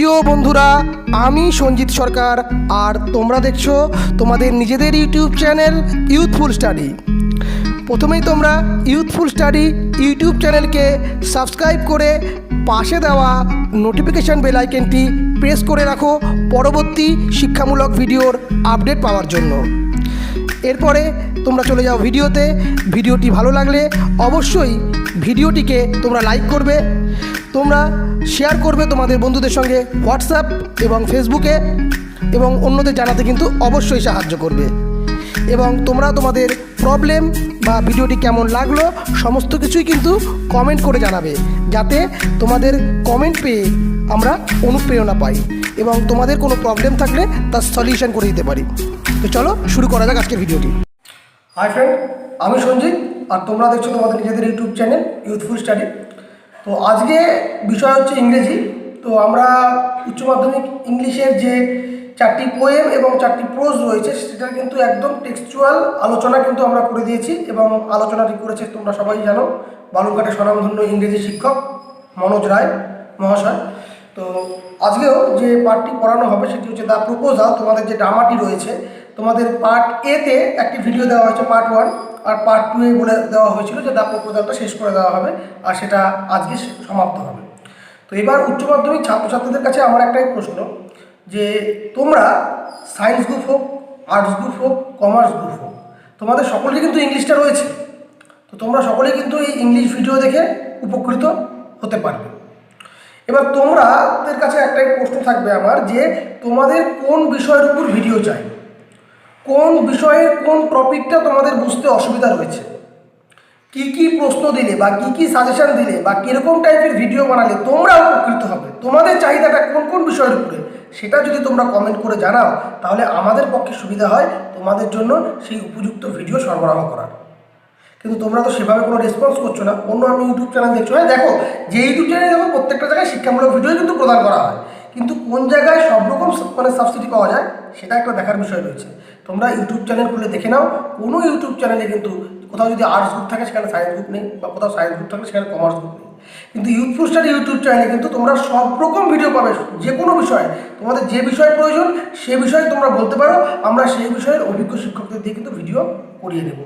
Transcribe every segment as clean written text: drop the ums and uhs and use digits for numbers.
প্রিয় বন্ধুরা, আমি সঞ্জিত সরকার আর তোমরা দেখছো তোমাদের নিজেদের ইউটিউব চ্যানেল ইউথফুল স্টাডি। প্রথমেই তোমরা ইউথফুল স্টাডি ইউটিউব চ্যানেলকে সাবস্ক্রাইব করে পাশে দেওয়া নোটিফিকেশান বেল আইকনটি প্রেস করে রাখো পরবর্তী শিক্ষামূলক ভিডিওর আপডেট পাওয়ার জন্য। এরপরে তোমরা চলে যাও ভিডিওতে। ভিডিওটি ভালো লাগলে অবশ্যই ভিডিওটিকে তোমরা লাইক করবে, তোমরা শেয়ার করবে তোমাদের বন্ধুদের সঙ্গে হোয়াটসঅ্যাপ এবং ফেসবুকে, এবং অন্যদের জানাতে কিন্তু অবশ্যই সাহায্য করবে। এবং তোমরা তোমাদের প্রবলেম বা ভিডিওটি কেমন লাগলো সমস্ত কিছুই কিন্তু কমেন্ট করে জানাবে, যাতে তোমাদের কমেন্ট পেয়ে আমরা অনুপ্রেরণা পাই এবং তোমাদের কোনো প্রবলেম থাকলে তার সলিউশন করে দিতে পারি। তো চলো শুরু করা যাক আজকের ভিডিওটি। হাই ফ্রেন্ড, আমি সঞ্জিত আর তোমরা দেখছো তোমাদের নিজেদের ইউটিউব চ্যানেল ইউথফুল স্টাডি। তো আজকে বিষয় হচ্ছে ইংরেজি। তো আমরা উচ্চ মাধ্যমিক ইংলিশের যে 4টি পোয়েম এবং 4টি প্রোজ রয়েছে সেটার কিন্তু একদম টেক্সচুয়াল আলোচনা কিন্তু আমরা করে দিয়েছি, এবং আলোচনাটি করেছে তোমরা সবাই জানো বালুরঘাটের স্বনামধন্য ইংরেজি শিক্ষক মনোজ রায় মহাশয়। তো আজকেও যে পার্টটি পড়ানো হবে সেটি হচ্ছে দ্য প্রপোজাল। তোমাদের যে ড্রামাটি রয়েছে, তোমাদের পার্ট এতে একটি ভিডিও দেওয়া হয়েছে পার্ট 1, আর পার্ট 2 বলে দেওয়া হয়েছিল যে দ্য প্রপোজালটা শেষ করে দেওয়া হবে, আর সেটা আজকে সমাপ্ত হবে। তো এবার উচ্চ মাধ্যমিক ছাত্রছাত্রীদের কাছে আমার একটাই প্রশ্ন, যে তোমরা সায়েন্স গ্রুপ হোক, আর্টস গ্রুপ হোক, কমার্স গ্রুপ হোক, তোমাদের সকলেই কিন্তু ইংলিশটা রয়েছে। তো তোমরা সকলেই কিন্তু এই ইংলিশ ভিডিও দেখে উপকৃত হতে পারবে। এবার তোমাদের কাছে একটাই প্রশ্ন থাকবে আমার, যে তোমাদের কোন বিষয়ের উপর ভিডিও চাই, কোন বিষয়ের কোন টপিকটা তোমাদের বুঝতে অসুবিধা রয়েছে, কি প্রশ্ন দিলে বা কি সাজেশন দিলে বা কীরকম টাইপের ভিডিও বানালে তোমরা উপকৃত হবে, তোমাদের চাহিদাটা কোন বিষয়ের উপরে, সেটা যদি তোমরা কমেন্ট করে জানাও তাহলে আমাদের পক্ষে সুবিধা হয় তোমাদের জন্য সেই উপযুক্ত ভিডিও সরবরাহ করার। কিন্তু তোমরা তো সেভাবে কোনো রেসপন্স করছো না। অন্য আমি ইউটিউব চ্যানেল দেখছো, হ্যাঁ দেখো, যে ইউটিউব চ্যানেলে দেখো প্রত্যেকটা জায়গায় শিক্ষামূলক ভিডিও কিন্তু প্রদান করা হয়, কিন্তু কোন জায়গায় সব রকম সাবসিডি পাওয়া যায় সেটা একটা দেখার বিষয় রয়েছে। তোমরা ইউটিউব চ্যানেল খুলে দেখে নাও, কোনো ইউটিউব চ্যানেলে কিন্তু কোথাও যদি আর্টস গ্রুপ থাকে সেখানে সায়েন্স গ্রুপ নেই, বা কোথাও সায়েন্স গ্রুপ থাকলে সেখানে কমার্স গ্রুপ নেই। কিন্তু ইউথফুল স্টাডি ইউটিউব চ্যানেলে কিন্তু তোমরা সব রকম ভিডিও পাবে, যে কোনো বিষয়ে তোমাদের যে বিষয় প্রয়োজন সে বিষয়ে তোমরা বলতে পারো, আমরা সেই বিষয়ের অভিজ্ঞ শিক্ষকদের দিয়ে কিন্তু ভিডিও করিয়ে দেবো।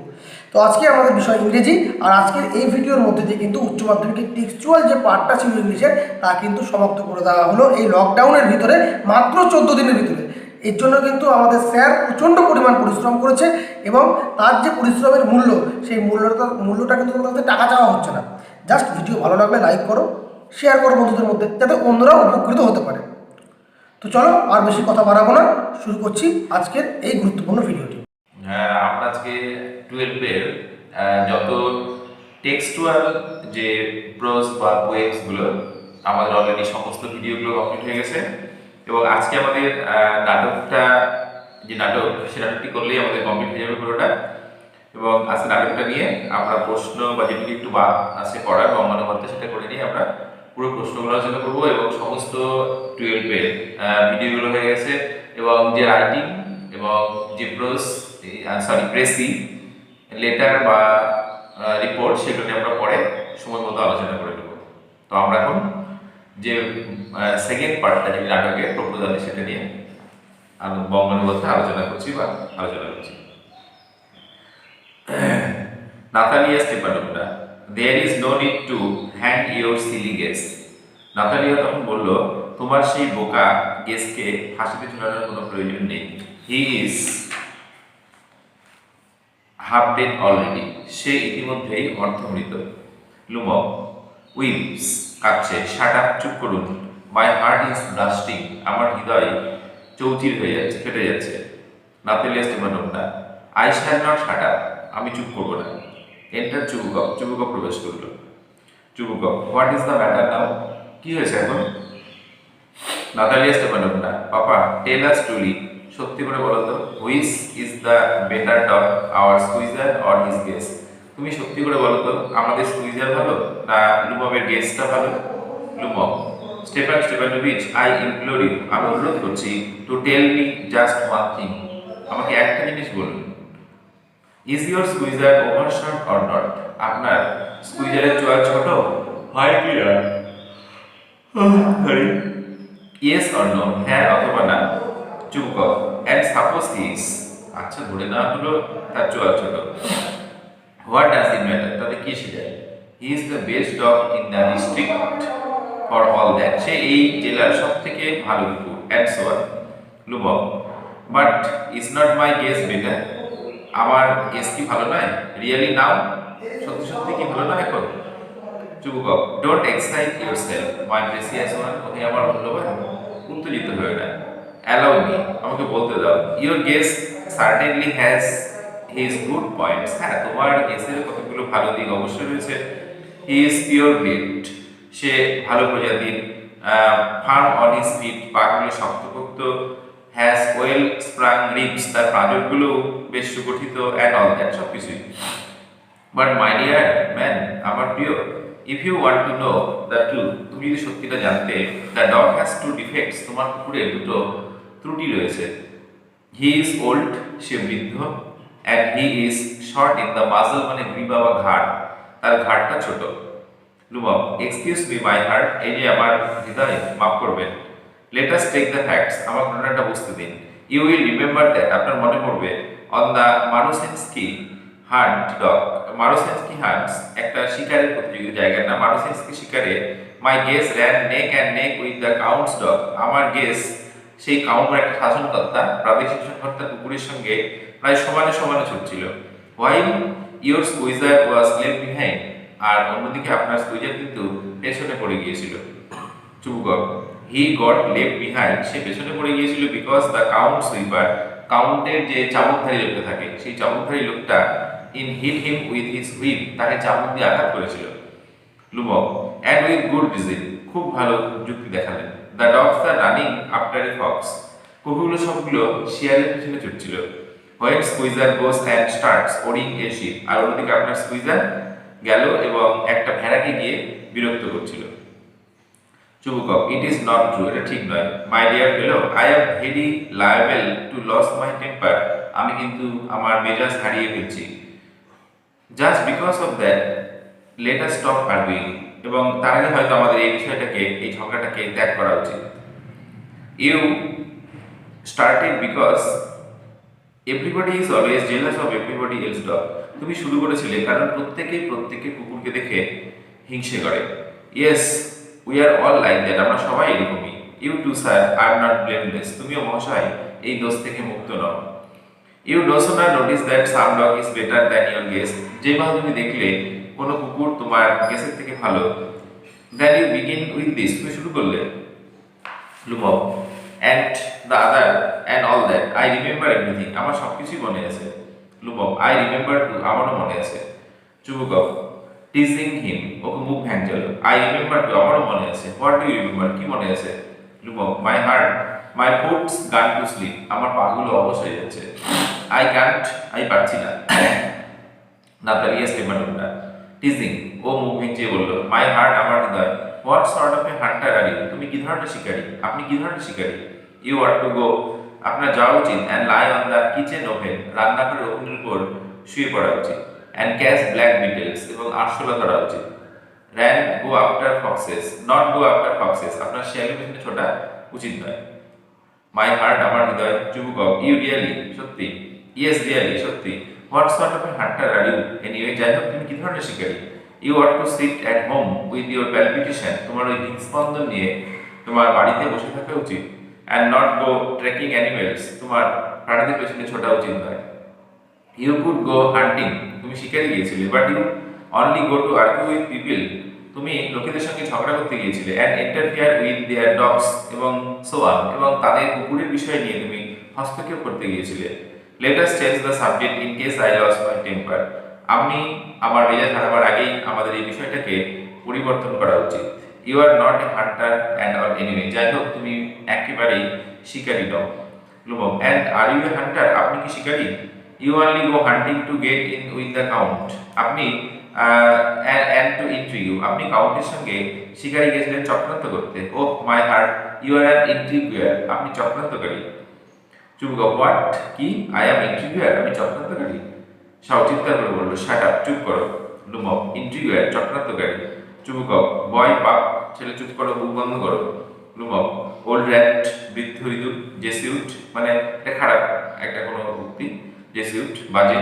তো আজকে আমাদের বিষয় ইংরেজি, আর আজকের এই ভিডিওর মধ্যে দিয়ে কিন্তু উচ্চ মাধ্যমিকের টেক্সচুয়াল যে পার্টটা ছিল ইংলিশের তা কিন্তু সমাপ্ত করে দেওয়া হলো এই লকডাউনের ভিতরে, মাত্র 14 দিনের ভিতরে। এর জন্য কিন্তু আমাদের স্যার প্রচণ্ড পরিমাণ পরিশ্রম করেছে, এবং তার যে পরিশ্রমের মূল্য, সেই মূল্যটা কিন্তু তোমাদের টাকা চাওয়া হচ্ছে না। জাস্ট ভিডিও ভালো লাগলে লাইক করো, শেয়ার করো বন্ধুদের মধ্যে, যাতে অন্যরাও উপকৃত হতে পারে। তো চলো আর বেশি কথা বাড়াবো না, শুরু করছি আজকের এই গুরুত্বপূর্ণ ভিডিওটি। আমরা আজকে 12-এর যত টেক্সচুয়াল যে প্রোজ বা পোয়েমসগুলো আমাদের অলরেডি সমস্ত ভিডিওগুলো কমপ্লিট হয়ে গেছে, এবং আজকে আমাদের নাটকটা যে নাটক সে নাটকটি করলেই আমাদের কমপ্লিট হয়ে যাবে পুরোটা। এবং আজকে নাটকটা নিয়ে আমরা প্রশ্ন বা যেটুকু একটু বাদ আছে পড়ার বা অমানুবাদটা সেটা করে নিয়ে আমরা পুরো প্রশ্নগুলো আলোচনা করবো, এবং সমস্ত 12-এর ভিডিওগুলো হয়ে গেছে, এবং যে রাইটিং এবং যে প্রেসি লেটার বা রিপোর্ট সেগুলো নিয়ে আমরা পরে সময় মতো আলোচনা করে নেব। তো আমরা এখন যে সেকেন্ড পার্টটা যে নাটকের প্রপোজাল সেটা নিয়ে বঙ্গানুবাদে আলোচনা করছি বা আলোচনা করছি। Natalia Stepanovna, there is no need to hand your silly guess. Natalia তখন বলল, তোমার সেই বোকা গেসকে ফাঁসিতে ঝুলানোর কোনো প্রয়োজন নেই। He is half dead already, সে ইতিমধ্যেই অর্ধমৃত। লুমক, উইপস, কাঁদছে। শাট আপ, চুপ করুন। মাই হার্ট ইজ ব্লাস্টিং, আমার হৃদয় চৌচির হয়ে যাচ্ছে, ফেটে যাচ্ছে। Natalya Stepanovna, I shall not shut up, আমি চুপ করবো না। এন্টার চুবুকভ, চুবুকভ প্রবেশ করলো। Chubukov, what is the matter now, কি হয়েছে এখন? Natalya Stepanovna, papa tell us truly, সত্যি করে বলো তো, which is the better dog, our Squeezer or his Guess? তুমি সত্যি করে বলো তো, আমাদের স্কুইজার ভালো না লুমবের গেসটা ভালো? লুমব, Stefan Stefanovich, I implore you, আমি অনুরোধ করছি, to tell me just one thing, আমাকে একটা জিনিস বলুন। Is your Squeezer over short or not, আপনার স্কুইজারের চোয়াল ছোট হয় কি না? ইয়েস অর নো, হ্যাঁ অথবা না। চুপকপ। অ্যান্ড সাপোজ ইস, আচ্ছা ধরে না হলো তার চোয়াল ছোট। হোয়াট ডাজ ইট ম্যাটার, তাতে কি এসে যায়? He is the best dog in the district for all that, সে এই জেলার সব থেকে ভালো কুকুর। And so on. লুবক। But is not my Guess better, আমার গেস কি ভালো নয়? রিয়েলি নাও, সত্যি সত্যি কি ভালো নয় এখন? Chubukov. Don't excite yourself my precious one, ওহে আমার মূল্যবান, উত্তেজিত হয়ে না। অ্যালাউ মি, আমাকে বলতে দাও। Your guess certainly has his good points, হ্যাঁ তোমার গেসের কতগুলো ভালো দিক অবশ্যই রয়েছে। হি ইজ পিওর ব্রিড, সে ভালো প্রজাতির। ফার্ম অন হিজ ফিট, পাগুলো শক্তপোক্ত। হ্যাজ ওয়েল স্প্রাং রিবস, তার পাঁজরগুলো বেশ সুগঠিত। অ্যান্ড অল দ্যাট, সব কিছুই। বাট মাই ডিয়ার ম্যান, আমার প্রিয়, if you want to know the truth, তুমি যদি সত্যিটা জানতে, the dog has two defects, তোমার কুকুরের দুটো ত্রুটি রয়েছে। হি ইজ ওল্ড, সে বৃদ্ধ। And he is short in the muzzle, মানে গ্রীবা বা ঘাড়, তার ঘাড়টা ছোট। Lomov. Excuse me my heart, এই যে আমার হৃদয়, মাফ করবেন। Let us take the facts, আমার ঘটনাটা বুঝতে দিন। ইউ উইল রিমেম্বার দ্যাট, আপনার মনে পড়বে। On the Marusinsky hunt dog, Marusinsky hunts একটা শিকারের প্রতিযোগিতা, জায়গার নাম মারুসেন্সকি শিকারে। My Guess ran neck and neck with the count's dog, আমার গেস সেই কাউন্টের একটা শাসনকর্তা, প্রাদেশিক শাসনকর্তা কুকুরের সঙ্গে প্রায় সমানে সমানে ছুটছিল। While your Squeezer was left behind, আর অন্যদিকে আপনার স্কুইজার কিন্তু পেছনে পড়ে গিয়েছিল। Chubukov. He got left behind, সে পেছনে পড়ে গিয়েছিল বিকজ দ্য কাউন্ট সুইপার, কাউন্টের যে চাবুকধারী লোকটা থাকে, সেই চাবুকধারী লোকটা in hit him with his whip, তাকে চাবুক দিয়ে আঘাত করেছিল। লুবক। অ্যান্ড উইথ গুড রিজন, খুব ভালো যুক্তি দেখালেন। The dogs are running after a fox, কুকুরগুলো সবগুলো শিয়ালের পিছনে ছুটছিল। When Squeezer goes and starts worrying a sheep, আর অন্যদিকে আপনার স্কুইজার গেল এবং একটা ভেড়াকে গিয়ে বিরক্ত করছিল। Chubukov. It is not true, এটা ঠিক নয়। My dear fellow, I am very liable to lose my temper, আমি কিন্তু আমার মেজাজ হারিয়ে ফেলছি। Just because of that let us stop arguing, এবং তার আগে হয়তো আমাদের এই বিষয়টাকে, এই ঝগড়াটাকে ত্যাগ করা উচিত। You started because everybody is always jealous of everybody else dog, তুমি শুরু করেছিলে কারণ প্রত্যেকের কুকুরকে দেখে হিংসে করে। Yes we are all like that, আমরা সবাই এরকমই। You too sir are not blameless, তুমিও মহাশয় এই দোষ থেকে মুক্ত নও। You no sooner notice that some dog is better than your Guess, যেভাবে তুমি দেখলে কোনো কুকুর তোমার গেসের থেকে ভালো, than you begin with this, তুমি শুরু করলে। Lomov. And the other and all that, I remember everything, আমার সব কিছুই মনে আছে। লুমক। আই রিমেম্বার টু, আমারও মনে আছে। চুবুকক। টিজিং হিম, ওকে মুখ ভ্যাংচালো। আই রিমেম্বার টু, আমারও মনে আছে। হোয়াট ডু ইউ রিমেম্বার, কি মনে আছে? লুমক। My heart, my foot's gone to sleep, আমার পাগুলো অবশ হয়ে যাচ্ছে। আই ক্যান্ট, আমি পারছি না। নাতালিয়া স্টেফানোভনা। টিজিং, ও মুখ ভেঙচিয়ে বলল। মাই হার্ট, আমার হৃদয়। What sort of a hunter are you, তুমি কি ধরনের শিকারী, আপনি কি ধরনের শিকারী? ইউ আর টু গো, আপনার যাওয়া উচিত। And lie on the kitchen oven, রান্নাঘরের ওভেনের উপর শুয়ে পড়া উচিত। অ্যান্ড ক্যাচ ব্ল্যাক বিটেলস, এবং আরশোলা ধরা উচিত। Ran go after foxes, not go after foxes, আপনার শিয়ালের পিছনে ছোটা উচিত নয়। মাই হার্ট, আমার হৃদয়। চুবুকক। ইউ রিয়েলি, সত্যি? ইয়েস রিয়েলি, সত্যি। What sort of a hunter are you, anyway, যাই হোক তুমি কি ধরনের শিকারী? You are to sit at home with your palpitation, তোমার ওই হৃদস্পন্দন নিয়ে তোমার বাড়িতে বসে থাকা উচিত। And not go trekking animals, তোমার প্রাণীদের পেছনে ছোটা উচিত নয়। ইউ কুড গো হান্টিং, তুমি শিকারে গিয়েছিলে, but you only go to argue with people, তুমি লোকেদের সঙ্গে ঝগড়া করতে গিয়েছিলে। And interfere with their dogs, এবং সো অন, এবং তাদের কুকুরের বিষয় নিয়ে তুমি হস্তক্ষেপ করতে গিয়েছিলে। Let us change the subject in case I lose my temper, আপনি আমার মেজাজ হারাবার আগেই আমাদের এই বিষয়টাকে পরিবর্তন করা উচিত। You are not a hunter and or enemy, যাই হোক তুমি একেবারেই শিকারী নও। Lomov. And are you a hunter, আপনি কি শিকারী? You only go hunting to get in with the count, আপনি অ্যান্ড টু ইন্ট্রিগু, আপনি কাউন্টের সঙ্গে শিকারী গেছিলেন চক্রান্ত করতে। Oh my heart, you are an intriguer, আপনি চক্রান্তকারী। চুপকপ। হোয়াট, কি? আই অ্যাম ইন্ট্রিগুয়ার, আমি চক্রান্তকারী? সাউ চিৎকার করে বললো। শাট আপ, চুপ করো। লুমক। ইন্ট্রিগুয়ার, চক্রান্তকারী। চুপকপ। বয় পাপ, ছেলে চুপ করো, মুখ বন্ধ করো। লুমক ওল্ড র্যাট, বৃদ্ধ ইঁদুর, জেসিউট মানে এটা খারাপ একটা কোনো উক্তি, জেসিউট বাজে।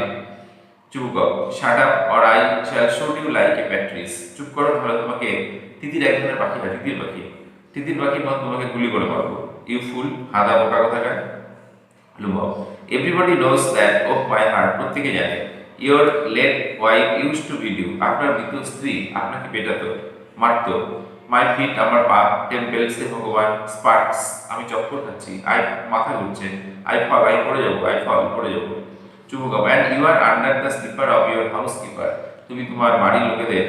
Chubukov shut up or I shall shoot you like a partridge, চুপ করো তাহলে তোমাকে, তিতির এক ধরনের পাখি হয়, তিতির পাখি, তিতির পাখি তোমাকে গুলি করে মারবো। ইউ ফুল, হাদা বোকা কোথাকার। Lomov everybody knows that oh my heart, প্রত্যেকে জানে। Your late wife used to beat you, আপনার মৃত স্ত্রী আপনাকে পেটাতো, মারতো। মাই ফিট, আমার পা, টেম্পেলস এ ভগবান, স্পার্কস আমি চক্কর খাচ্ছি, আই মাথা ঘুরছে, আই ফল আই পড়ে যাবো, আই ফল পড়ে যাবো। Chubukov and you are under the slipper of your housekeeper, তুমি তোমার বাড়ির লোকেদের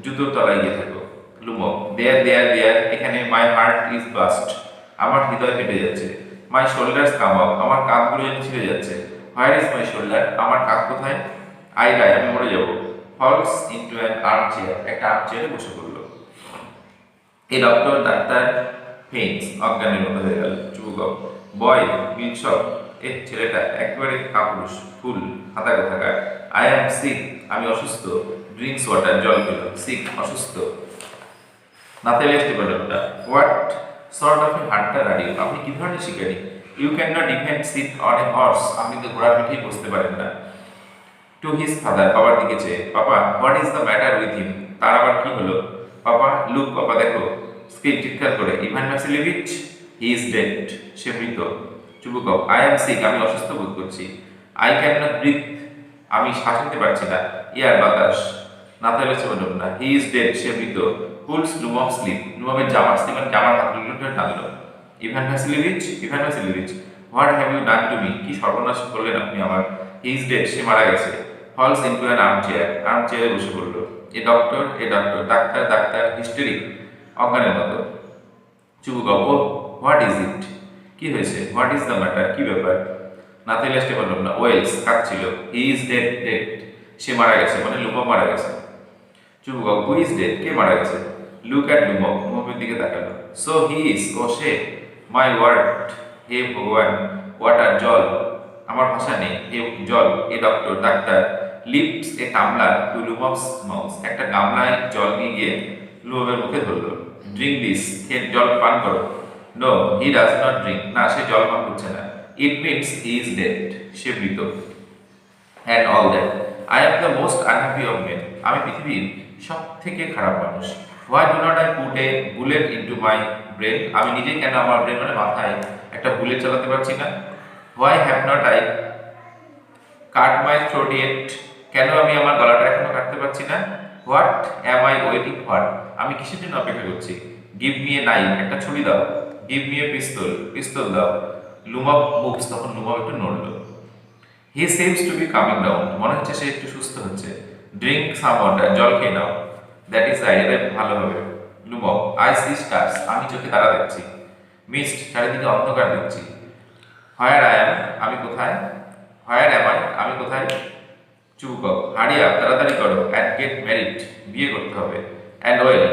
জুতোর তলায় গিয়ে থাকো। লুমক দেয়ার দেয়ার দেয়ার, এখানে মাই হার্ট ইজ বাস্ট, আমার হৃদয় ফেটে যাচ্ছে। মাই শোল্ডার্স কাম আপ, আমার কাঁধগুলো যেন ছিঁড়ে যাচ্ছে। হোয়ার ইজ মাই শোল্ডার, আমার কাঁধ কোথায়। আই ডাই, আমি মরে যাবো। Falls into an armchair, একটা আর্ম চেয়ারে বসে পড়লো। এই ডক্টর, ডাক্তার, ফেইন্টস অজ্ঞানের মতো হয়ে গেল। চুপকাপ বয় বিলসব, এ ছেলেটা একবারে কাপুরুষ, ফুল হাতা কোথাকার। আই অ্যাম সিক, আমি অসুস্থ। ড্রিঙ্কস ওয়াটার, জল খেল। সিক অসুস্থ। Natalia Stephenson, what sort of a hunter are you, আপনি কি ধরনের শিকারী। You can not even sit on a horse, আপনি তো ঘোড়ার পিঠেই বসতে পারেন না। টু হিজ ফাদার, বাবার দিকে চেয়ে, papa what is the matter with him, তার আবার কি হলো। পাপা লুক, পাপা দেখো। স্ক্রিন চিৎকার করে, Ivan Vassilevitch he is dead, সে মৃত। চুবুকভ আই অ্যাম সিক, আমি অসুস্থ বোধ করছি। আই ক্যান নট ব্রিথ, আমি শ্বাস নিতে পারছি না। ইয়ার বাতাস। Natalya Stephenson, he is dead, সে মৃত। পুলস লুমভ স্লিপ, লুমভের জামার স্লিপ জামার হাতগুলো ধরে টানলো। Ivan Vassilevitch, Ivan Vassilevitch what have you done to me, কি সর্বনাশ করলেন আপনি আমার। হি ইজ ডেড, সে মারা গেছে। Falls into an armchair, আর্ম চেয়ারে বসে পড়লো। এ ডক্টর, এ ডক্টর, ডাক্তার, ডাক্তার, হিস্টেরিক অজ্ঞানের মতো। চুপকাপ ও হোয়াট ইজ ইট, কি হয়েছে। হোয়াট ইজ দ্য ম্যাটার, কি ব্যাপার। নাতালিয়া স্টিফেনসন, ওয়েলস কাঁদছিল। হি ইজ ডেড, ডেড, সে মারা গেছে, মানে লুমভ মারা গেছে। চুপকাপ হু ইজ ডেড, কে মারা গেছে। লুক অ্যাট লুমভ, লুমভের দিকে তাকালো। সো হি ইজ, ও সে। মাই ওয়ার্ড, হে ভগবান। ওয়াটার, জল, আমার ভাষা নেই। হে জল। এ ডক্টর, ডাক্তার, lifts a tumbler to Lomov's mouth, একটা গামলায় জল নিয়ে গিয়ে লুমভের মুখে ধরলো। ড্রিঙ্ক দিস, হে জল পান করো। No he does not drink, না সে জল পান করছে না। It means he is dead, সে মৃত। And all that, I am the most unhappy of men, আমি পৃথিবীর সব থেকে খারাপ মানুষ। Why do not I put a bullet into my brain, আমি নিজেই কেন আমার ব্রেন মানে মাথায় একটা বুলেট চালাতে পারছি না। Why have not I cut my throat yet, কেন আমি আমার গলাটা এখনো কাটতে পারছি না। What am I waiting for, আমি কিসের জন্য অপেক্ষা করছি। গিভ মি এ নাইফ, একটা ছুরি দাও। গিভ মি এ পিস্তল, পিস্তল দাও। লুমভ মুভস, তখন লুমভ একটু নড়লো। He seems to be coming down, মনে হচ্ছে সে একটু সুস্থ হচ্ছে। ড্রিঙ্ক সাম ওয়াটার, জল খেয়ে নাও। দ্যাট ইজ আইডিয়া, ভালো হবে। লুমভ আই সি স্টার্স, আমি চোখে তারা দেখছি। মিস্ট, চারিদিকে অন্ধকার দেখছি। হোয়ার আই অ্যাম, আমি কোথায়। হোয়ার অ্যাম আই, আমি কোথায়। চুপকাপ হারি আপ, তাড়াতাড়ি করো। অ্যান্ড গেট ম্যারিড, বিয়ে করতে হবে। And well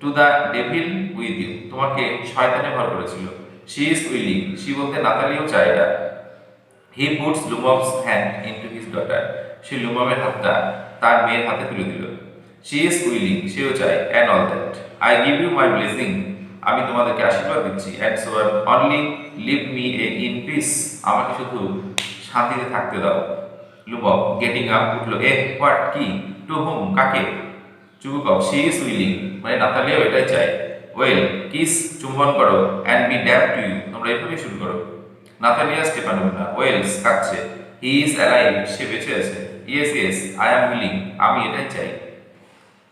to the devil with you, তোমাকে শয়তানে ভর করেছিল। শি ইজ উইলিং, শি বলতে নাতালিও চায় এটা। He puts Lomov's hand into his daughter, সে লুমভের হাতটা তার মেয়ের হাতে তুলে দিল। শি ইজ উইলিং, সেও চায়। And all that, I give you my blessing, আমি তোমাদেরকে আশীর্বাদ দিচ্ছি। And so only leave me in peace, আমাকে শুধু শান্তিতে থাকতে দাও। লুমভ গেটিং আপ, উঠলো। এ হোয়াট, কি। টু হুম, কাকে। চুপকাপ শি ইজ উইলিং, মানে নাতালিয়াও এটাই চায়। ওয়েল কিস, চুম্বন করো। And be damn to you, তোমরা এভাবেই শুরু করো। নাতালিয়া স্টিফেনসন, ওয়েলস কাঁদছে। হি ইজ অ্যালাইভ, সে বেঁচে আছে। Yes yes I am willing, আমি এটাই চাই।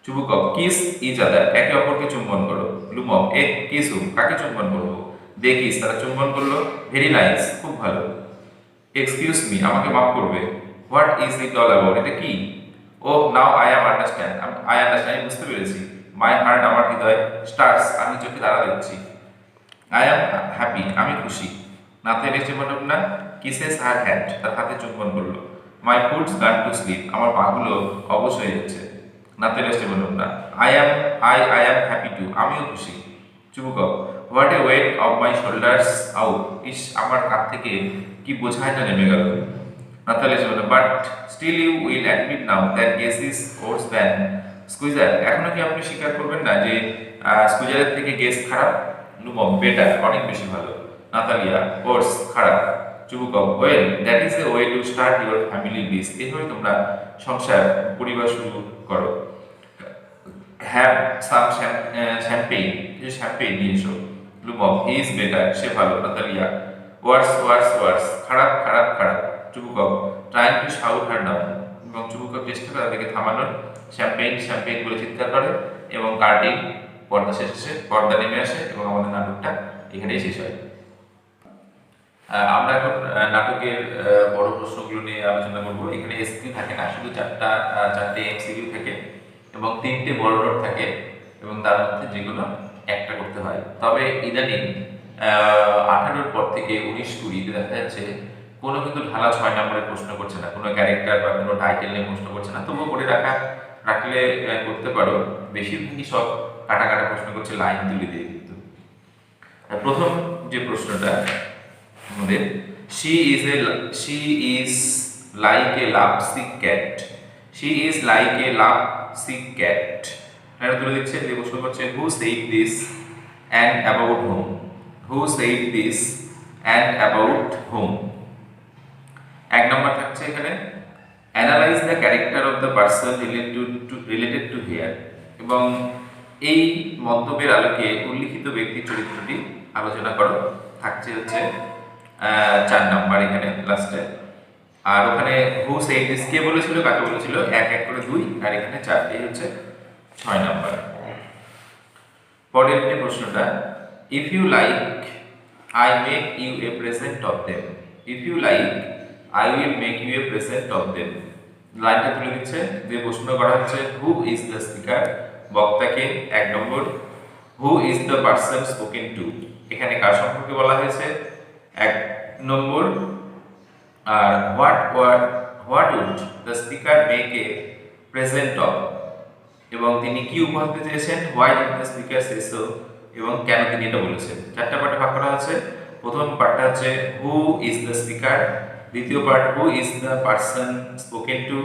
চুবুকভ কিস ইচ আদার, একে অপরকে চুম্বন করো। লুমভ এ কিস হুম, কাকে চুম্বন করবো। দে কিস, তারা চুম্বন করলো। ভেরি নাইস, খুব ভালো। এক্সকিউজ মি, আমাকে মাফ করবে। What is it all about, এটা কি। Oh now I am understand, I understand, আমি বুঝতে পেরেছি। মাই হার্ট, আমার হৃদয়। স্টার্স, আমি চোখে তারা দেখছি। আই অ্যাম হ্যাপি, আমি খুশি। Natalya Stephenson kisses her hand, তার হাতে চুম্বন করলো। My foot's gone to sleep, আমার পাগুলো অবশ হয়ে যাচ্ছে। Natalya Stephenson I am happy too, আমিও খুশি। Chubukov what a weight off my shoulders out, ইস আমার কাঁধ থেকে কি বোঝাইটা নেমে গেল। Natalya Stephenson but still you will admit now that Guess is worse than Squeezer, এখনো কি আপনি স্বীকার করবেন না যে স্কুইজারের থেকে গেস খারাপ। লুমক বেটার অনেক বেশি ভালো, নাতালিয়া ওর্স খারাপ, Chubukov well that is a way to start your family list, এইভাবে তোমরা সংসার পরিবার শুরু করো। হ্যাভ সাম শ্যাম্পেইন, যে শ্যাম্পেইন নিয়ে এসো, লুমক হি ইজ বেটার সে ভালো, নাতালিয়া ওয়ার্স ওয়ার্স ওয়ার্স খারাপ খারাপ খারাপ, Chubukov trying to shout her down, এবং চুবুকভ চেষ্টা করে তাদেরকে থামানোর, শ্যাম্পেইন শ্যাম্পেইন বলে চিৎকার করে, এবং কার্টিং পর্দা শেষে পর্দা নেমে আসে এবং আমাদের নাটকটা এখানেই শেষ হয়। আমরা এখন নাটকের বড় প্রশ্নগুলো নিয়ে আলোচনা করব। এখানে এসকিউ থাকে না, শুধু চারটে এমসিকিউ থাকে এবং 3টে বড় নোট থাকে এবং তার মধ্যে যেগুলো একটা করতে হয়। তবে ইদানিং 18-র পর থেকে 19-20 দেখা যাচ্ছে কোনো কিন্তু ঢালা 6 নম্বরের প্রশ্ন করছে না, কোনো ক্যারেক্টার বা কোনো টাইটেল নিয়ে প্রশ্ন করছে না। তবুও করে রাখলে করতে পারো। বেশিরভাগই সব কাটা কাটা প্রশ্ন করছে, লাইন তুলে দিয়ে। কিন্তু প্রথম যে প্রশ্নটা আমাদের, she is like a lovesick cat, she is like a lovesick cat, এটা তুলে দিচ্ছে যে প্রশ্ন করছে who said this and about whom, who said this and about whom। এক নম্বর থাকছে এখানে analyze the character of the person related to here, এবং এই মন্তব্যের আলোকে উল্লিখিত ব্যক্তির চরিত্রটি আলোচনা করো। থাকছে হচ্ছে 4 নাম্বার এখানে লাস্টে, আর ওখানে হু সেড দিস কে বলেছিল, কাকে বলেছিল, এক এক করে 2, আর এখানে 4, এই হচ্ছে 6 নাম্বার। পরের যে প্রশ্নটা, if you like I make you a present of them, if you like I will make you a present of them. লাইনটা তুলে দিচ্ছে, যে প্রশ্ন করা হচ্ছে হু ইজ দ্য স্পিকার, বক্তাকে 1 নম্বর, who is the person spoken to, এখানে কার সম্পর্কে বলা হয়েছে 1 নম্বর, আর what would the speaker make a present of, এবং তিনি কি উপহার দিতে চেয়েছেন, why did the speaker say so, এবং কেন তিনি এটা বলেছেন। 4টা পার্টে ভাগ করা আছে। প্রথম পার্টটা হচ্ছে হু ইজ দ্য স্পিকার, দ্বিতীয় part who is the person spoken to,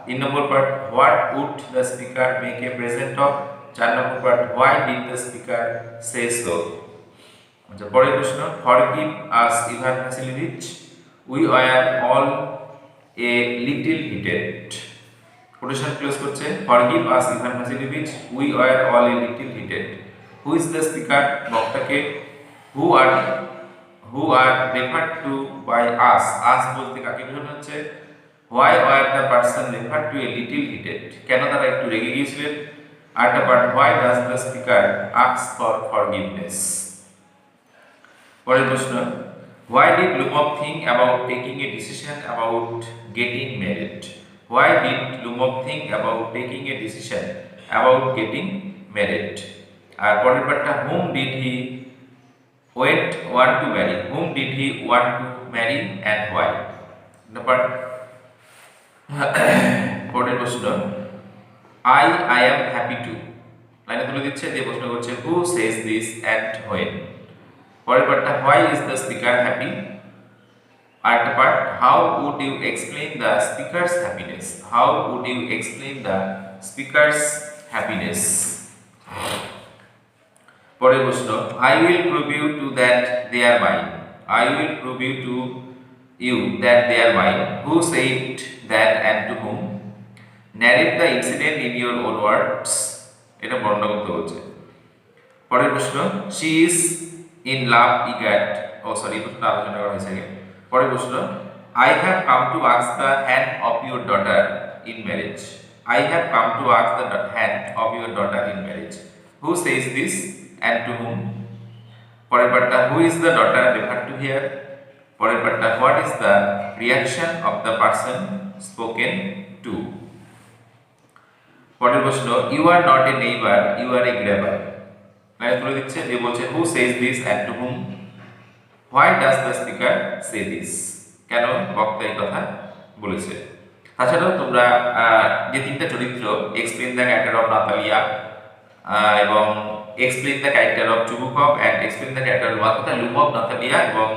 3 number part what would the speaker make a present of, 4 number part why did the speaker say so. আচ্ছা, পরের প্রশ্ন, forgive us Ivan Vasilyevich, we are all a little heated. Quotation close করছে, forgive us Ivan Vasilyevich, we are all a little heated. Who is the speaker, বক্তাকে, who are referred to by us, আস বলতে কাকে বোঝানো হচ্ছে, why are the person referred to A little heated, কেন তারা একটু রেগে গিয়েছিলেন। আরেকটা part, why does the speaker ask for forgiveness. পরের প্রশ্ন, why did Lumov think about taking a decision about getting married, why did Lumov think about taking a decision about getting married। আর পরের পার্টটা, whom did he want to marry, whom did he want to marry and why। পরের প্রশ্ন, I am happy to, লাইনে তুলে দিচ্ছে, যে প্রশ্ন করছে who says this and when। পরের পার্টটা, why is the speaker happy. আরেকটা part, how would you explain the speaker's happiness, how would you explain the speaker's happiness. পরের প্রশ্ন, I will prove you to that they are mine, I will prove you to you that they are mine, who said that and to whom, narrate the incident in your own words, এটা বর্ণনা করতে বলছে। পরের প্রশ্ন, she is in love eager, প্রশ্ন আলোচনা করা হয়েছে। পরের প্রশ্ন, I have come to ask the hand of your daughter in marriage, I have come to ask the hand of your daughter in marriage, who says this and to whom। পরের পার্টটা, who is the daughter referred to here। পরের পার্টটা, what is the reaction of the person spoken to। পরের প্রশ্ন, you are not a neighbor, you are a grabber, line তুলে দিচ্ছে, যে বলছে who says this and to whom, why does the speaker say this, কেন বক্তা এই কথা বলেছে। তাছাড়াও তোমরা যে 3টা চরিত্র, explain the character of Natalya এবং explain the character of Chubukov and explain the character of Lomov, Natalya এবং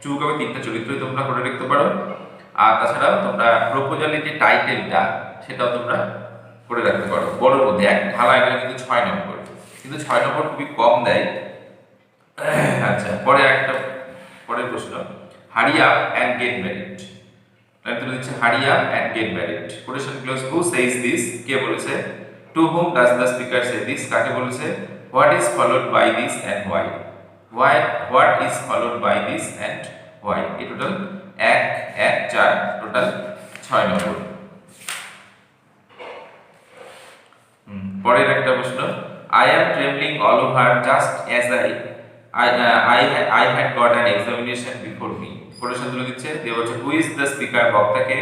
চুবুকভের 3টা চরিত্রই তোমরা করে রাখতে পারো। আর তাছাড়াও তোমরা প্রপোজালের যে টাইটেলটা সেটাও তোমরা করে রাখতে পারো। বড়োর মধ্যে এক ঢালা, এগুলো কিন্তু 6 নম্বর, কিন্তু 6 নম্বর খুবই কম দেয়, আচ্ছা, পরের প্রশ্ন, হারি আপ অ্যান্ড গেট ম্যারিড। আমি তুলে দিচ্ছি hurry up and get married. Quotation close, who says this, কে বলেছে? To whom does the speaker say this, কাকে বলেছে? What is followed by this and why, what is followed by this and why. এই total 1 1 4, total 6 number. পরের একটা প্রশ্ন, I am trembling all over just as I had got an examination before me. Quotation তুলে দিচ্ছে, দিয়ে বলছে who is the speaker, বক্তাকে,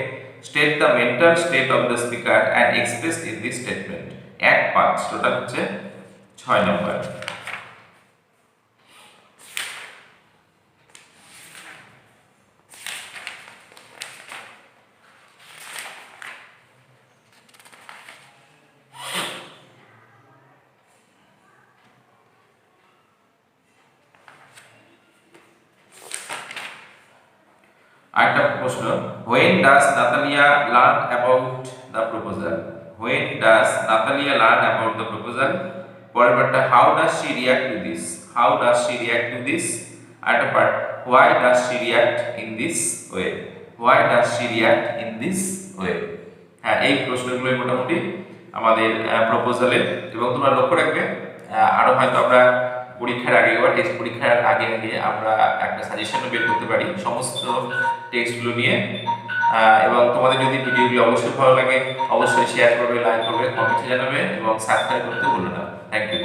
state the mental state of the speaker and expressed in this statement. 1 5, total হচ্ছে 6 নম্বর। আরেকটা প্রশ্ন, when does Natalia learn about the proposal? When does Natalia learn about the proposal? পরের পার্টটা, how does she react to this? How does she react to this? আরেকটা part, why does she react in this way? Why does she react in this way? হ্যাঁ, এই প্রশ্নগুলোই মোটামুটি আমাদের প্রপোজালের। এবং তোমরা লক্ষ্য রাখবে, আরো হয়তো আমরা পরীক্ষার আগে বা টেস্ট পরীক্ষার আগে আগে আমরা একটা সাজেশনও বের করতে পারি সমস্ত টেক্সটগুলো নিয়ে। এবং তোমাদের যদি ভিডিওগুলো অবশ্যই ভালো লাগে, অবশ্যই শেয়ার করবে, লাইক করবে, কমেন্টে জানাবে এবং সাবস্ক্রাইব করতে ভুলো না। Thank you.